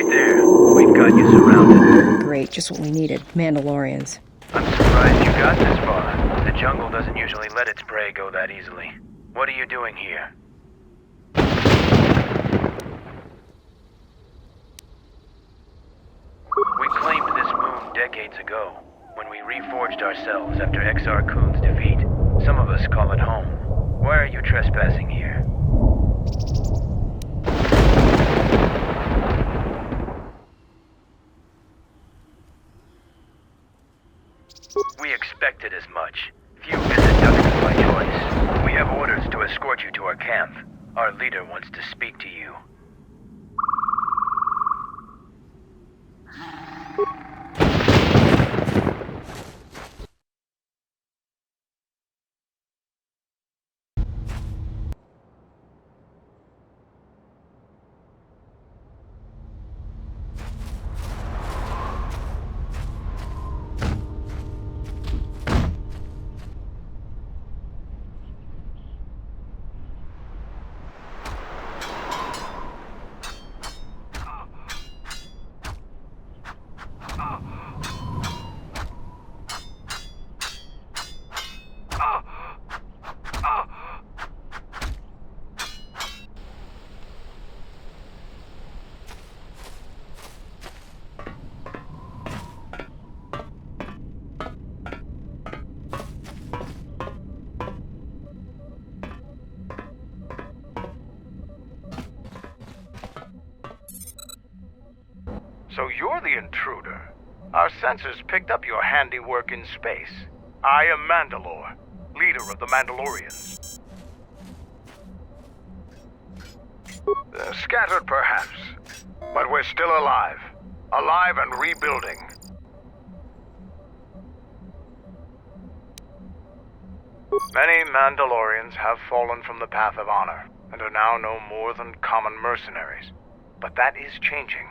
right there. We've got you surrounded. Great, just what we needed. Mandalorians. I'm surprised you got this far. The jungle doesn't usually let its prey go that easily. What are you doing here? We claimed this moon decades ago, when we reforged ourselves after XR Kun's defeat. Some of us call it home. Why are you trespassing here? We expected as much. Few visit Duxton by choice. We have orders to escort you to our camp. Our leader wants to speak to you. So you're the intruder. Our sensors picked up your handiwork in space. I am Mandalore, leader of the Mandalorians. Scattered perhaps, but we're still alive. Alive and rebuilding. Many Mandalorians have fallen from the path of honor and are now no more than common mercenaries. But that is changing.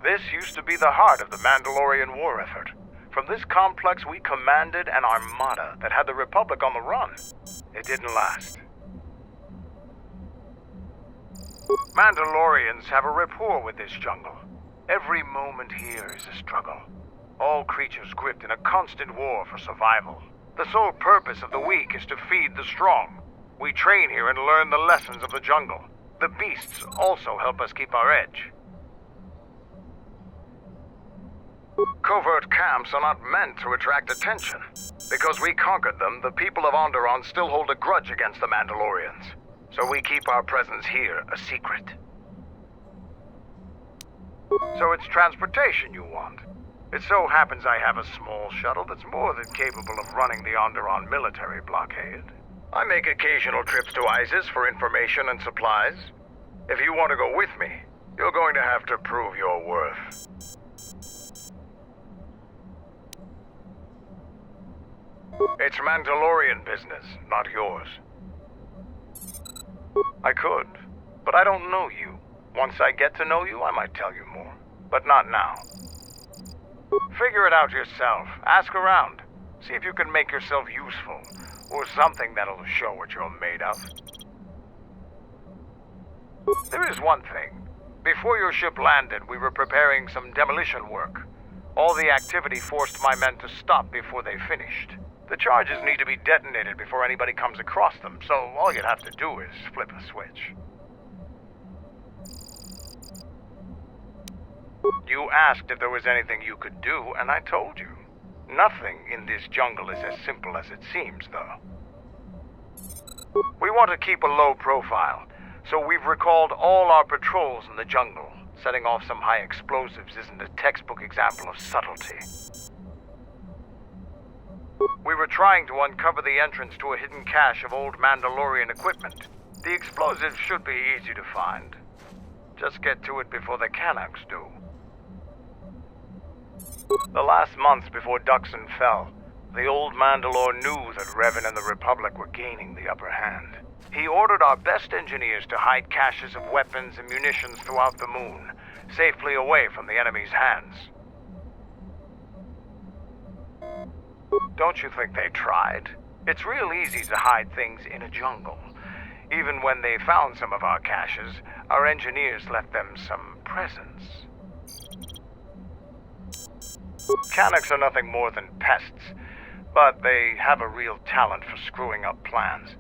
This used to be the heart of the Mandalorian war effort. From this complex, we commanded an armada that had the Republic on the run. It didn't last. Mandalorians have a rapport with this jungle. Every moment here is a struggle. All creatures gripped in a constant war for survival. The sole purpose of the weak is to feed the strong. We train here and learn the lessons of the jungle. The beasts also help us keep our edge. Covert camps are not meant to attract attention. Because we conquered them, the people of Onderon still hold a grudge against the Mandalorians. So we keep our presence here a secret. So it's transportation you want. It so happens I have a small shuttle that's more than capable of running the Onderon military blockade. I make occasional trips to ISIS for information and supplies. If you want to go with me, you're going to have to prove your worth. It's Mandalorian business, not yours. I could, but I don't know you. Once I get to know you, I might tell you more. But not now. Figure it out yourself. Ask around. See if you can make yourself useful. Or something that'll show what you're made of. There is one thing. Before your ship landed, we were preparing some demolition work. All the activity forced my men to stop before they finished. The charges need to be detonated before anybody comes across them, so all you'd have to do is flip a switch. You asked if there was anything you could do, and I told you. Nothing in this jungle is as simple as it seems, though. We want to keep a low profile, so we've recalled all our patrols in the jungle. Setting off some high explosives isn't a textbook example of subtlety. We were trying to uncover the entrance to a hidden cache of old Mandalorian equipment. The explosives should be easy to find. Just get to it before the Canucks do. The last months before Duxton fell, the old Mandalore knew that Revan and the Republic were gaining the upper hand. He ordered our best engineers to hide caches of weapons and munitions throughout the moon, safely away from the enemy's hands. Don't you think they tried? It's real easy to hide things in a jungle. Even when they found some of our caches, our engineers left them some presents. Mechanics are nothing more than pests, but they have a real talent for screwing up plans.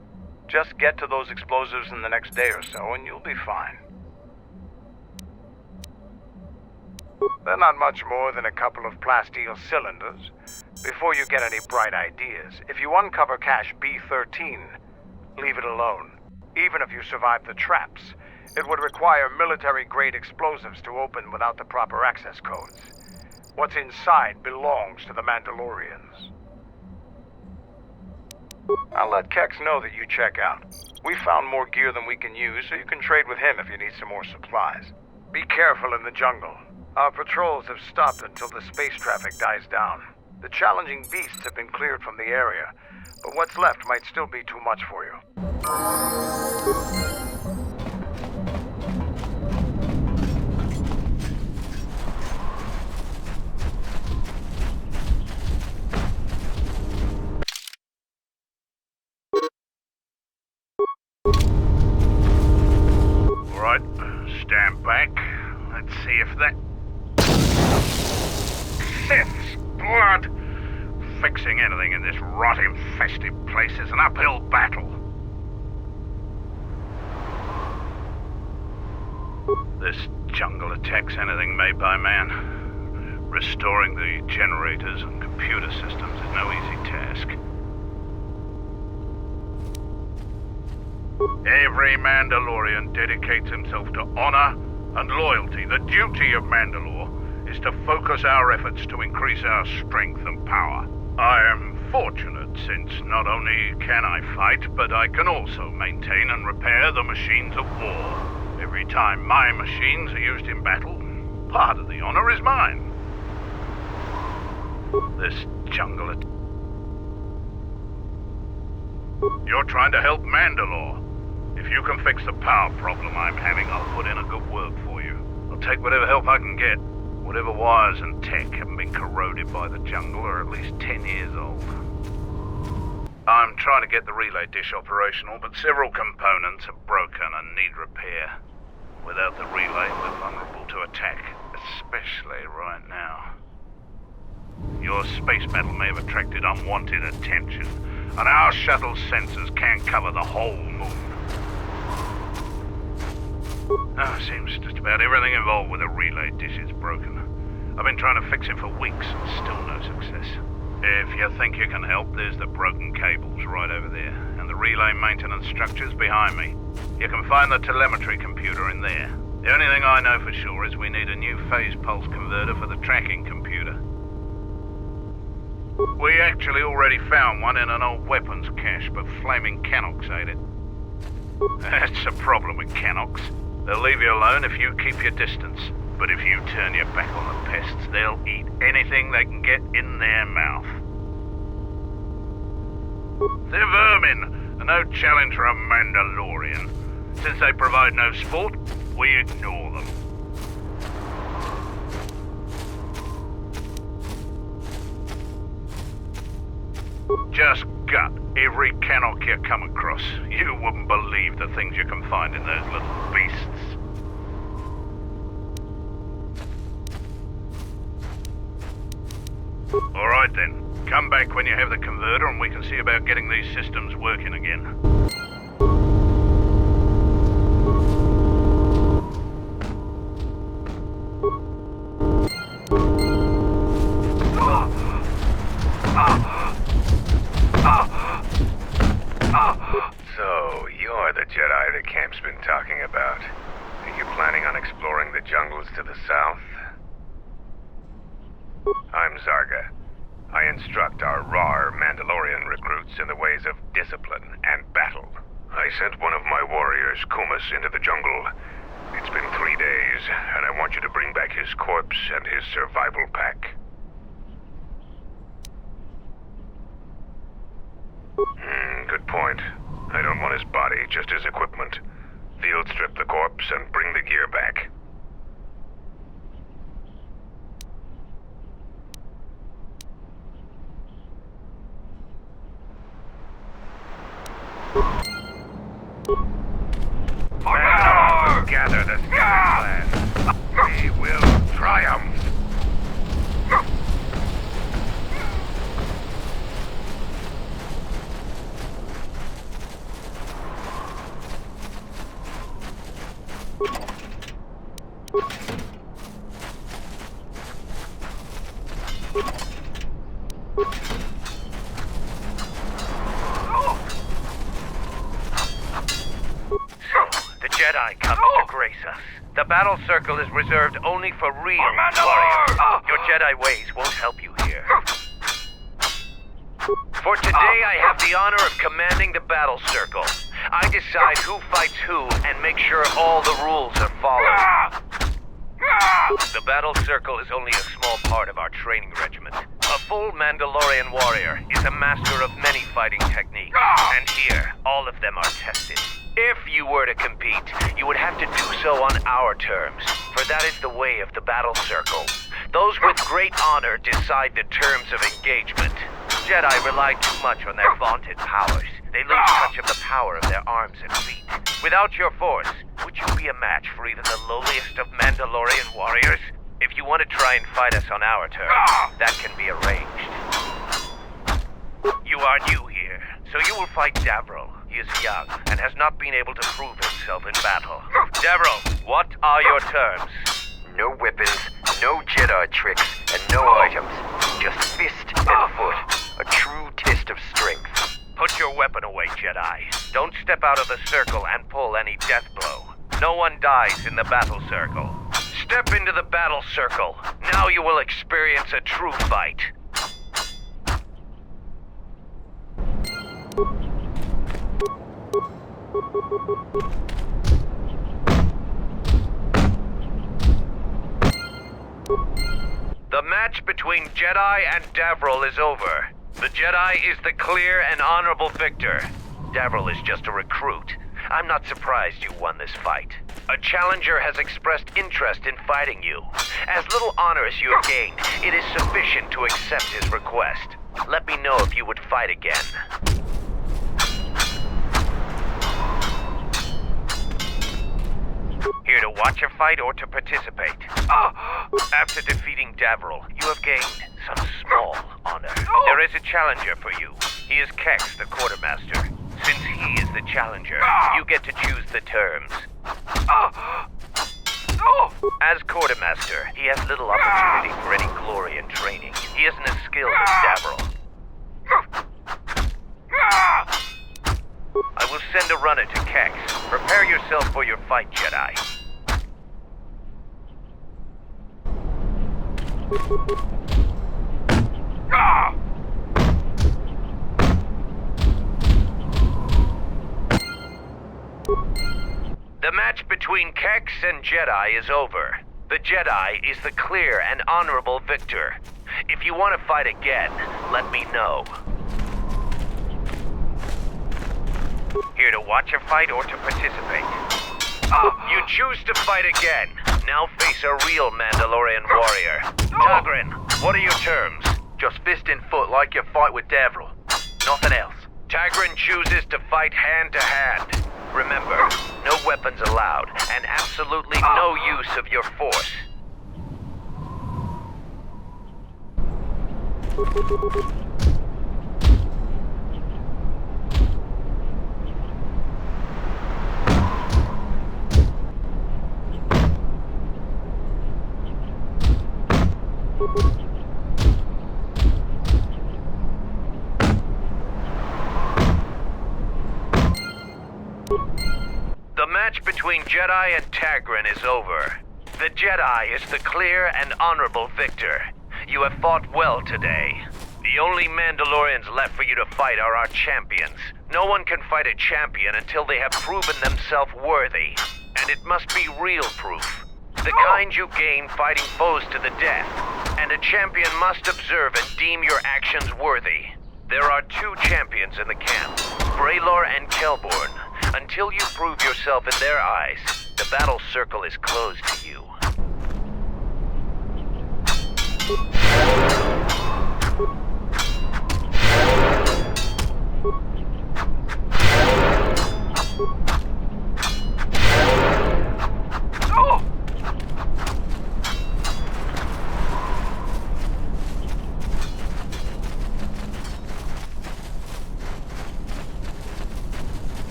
Just get to those explosives in the next day or so and you'll be fine. They're not much more than a couple of plasteel cylinders. Before you get any bright ideas, if you uncover cache B13, leave it alone. Even if you survive the traps, it would require military-grade explosives to open without the proper access codes. What's inside belongs to the Mandalorians. I'll let Kex know that you check out. We found more gear than we can use, so you can trade with him if you need some more supplies. Be careful in the jungle. Our patrols have stopped until the space traffic dies down. The challenging beasts have been cleared from the area, but what's left might still be too much for you. Right, stand back. Let's see if that... Sith's blood! Fixing anything in this rot-infested place is an uphill battle. This jungle attacks anything made by man. Restoring the generators and computer systems is no easy task. Every Mandalorian dedicates himself to honor and loyalty. The duty of Mandalore is to focus our efforts to increase our strength and power. I am fortunate since not only can I fight, but I can also maintain and repair the machines of war. Every time my machines are used in battle, part of the honor is mine. This jungle... You're trying to help Mandalore. If you can fix the power problem I'm having, I'll put in a good word for you. I'll take whatever help I can get. Whatever wires and tech haven't been corroded by the jungle are at least 10 years old. I'm trying to get the relay dish operational, but several components are broken and need repair. Without the relay, we're vulnerable to attack, especially right now. Your space battle may have attracted unwanted attention, and our shuttle's sensors can't cover the whole moon. Seems just about everything involved with the relay dish is broken. I've been trying to fix it for weeks and still no success. If you think you can help, there's the broken cables right over there, and the relay maintenance structures behind me. You can find the telemetry computer in there. The only thing I know for sure is we need a new phase pulse converter for the tracking computer. We actually already found one in an old weapons cache, but flaming Canox ate it. That's a problem with Canox. They'll leave you alone if you keep your distance. But if you turn your back on the pests, they'll eat anything they can get in their mouth. They're vermin, and no challenge for a Mandalorian. Since they provide no sport, we ignore them. Just gut every Canox you come across. You wouldn't believe the things you can find in those little beasts. All right then. Come back when you have the converter and we can see about getting these systems working again. So, you're the Jedi the camp's been talking about. Are you planning on exploring the jungles to the south? I'm Zarga. I instruct our raw Mandalorian recruits in the ways of discipline and battle. I sent one of my warriors, Kumas, into the jungle. It's been 3 days, and I want you to bring back his corpse and his survival pack. Good point. I don't want his body, just his equipment. Field strip the corpse and bring the gear back. Jedi comes to grace us. The battle circle is reserved only for real warriors. Your Jedi ways won't help you here. For today, I have the honor of commanding the battle circle. I decide who fights who and make sure all the rules are followed. The battle circle is only a small part of our training regimen. A full Mandalorian warrior is a master of many fighting techniques, and here, all of them are tested. If you were to compete, you would have to do so on our terms, for that is the way of the battle circle. Those with great honor decide the terms of engagement. Jedi rely too much on their vaunted powers. They lose touch of the power of their arms and feet. Without your force, would you be a match for even the lowliest of Mandalorian warriors? If you want to try and fight us on our terms, that can be arranged. You are new here, so you will fight Davril. He is young and has not been able to prove himself in battle. Davril, what are your terms? No weapons, no Jedi tricks, and no items. Just fist and foot. A true test of strength. Put your weapon away, Jedi. Don't step out of the circle and pull any death blow. No one dies in the battle circle. Step into the battle circle. Now you will experience a true fight. The match between Jedi and Davril is over. The Jedi is the clear and honorable victor. Davril is just a recruit. I'm not surprised you won this fight. A challenger has expressed interest in fighting you. As little honor as you have gained, it is sufficient to accept his request. Let me know if you would fight again. Here to watch a fight or to participate? After defeating Davril, you have gained some small honor. There is a challenger for you. He is Kex, the quartermaster. Since he is the challenger, you get to choose the terms. As quartermaster, he has little opportunity for any glory in training. He isn't as skilled as Davril. I will send a runner to Kex. Prepare yourself for your fight, Jedi. The match between Kex and Jedi is over. The Jedi is the clear and honorable victor. If you want to fight again, let me know. Here to watch a fight or to participate? You choose to fight again. Now face a real Mandalorian warrior. Tagrin, what are your terms? Just fist and foot like your fight with Davril. Nothing else. Tagrin chooses to fight hand to hand. Remember, no weapons allowed, and absolutely no use of your force. The match between Jedi and Tagrin is over. The Jedi is the clear and honorable victor. You have fought well today. The only Mandalorians left for you to fight are our champions. No one can fight a champion until they have proven themselves worthy. And it must be real proof. The kind you gain fighting foes to the death. And a champion must observe and deem your actions worthy. There are two champions in the camp, Braylor and Kelborn. Until you prove yourself in their eyes, the battle circle is closed to you.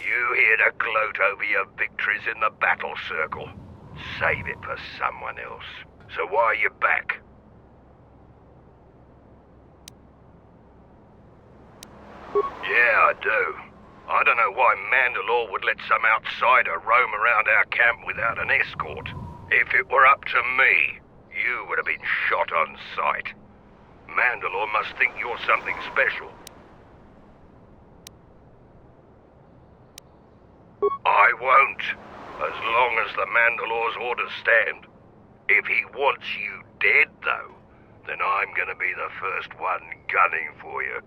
You here to gloat over your victories in the battle circle. Save it for someone else. So why are you back? Yeah, I do. I don't know why Mandalore would let some outsider roam around our camp without an escort. If it were up to me, you would have been shot on sight. Mandalore must think you're something special. I won't, as long as the Mandalore's orders stand. If he wants you dead, though, then I'm gonna be the first one gunning for you.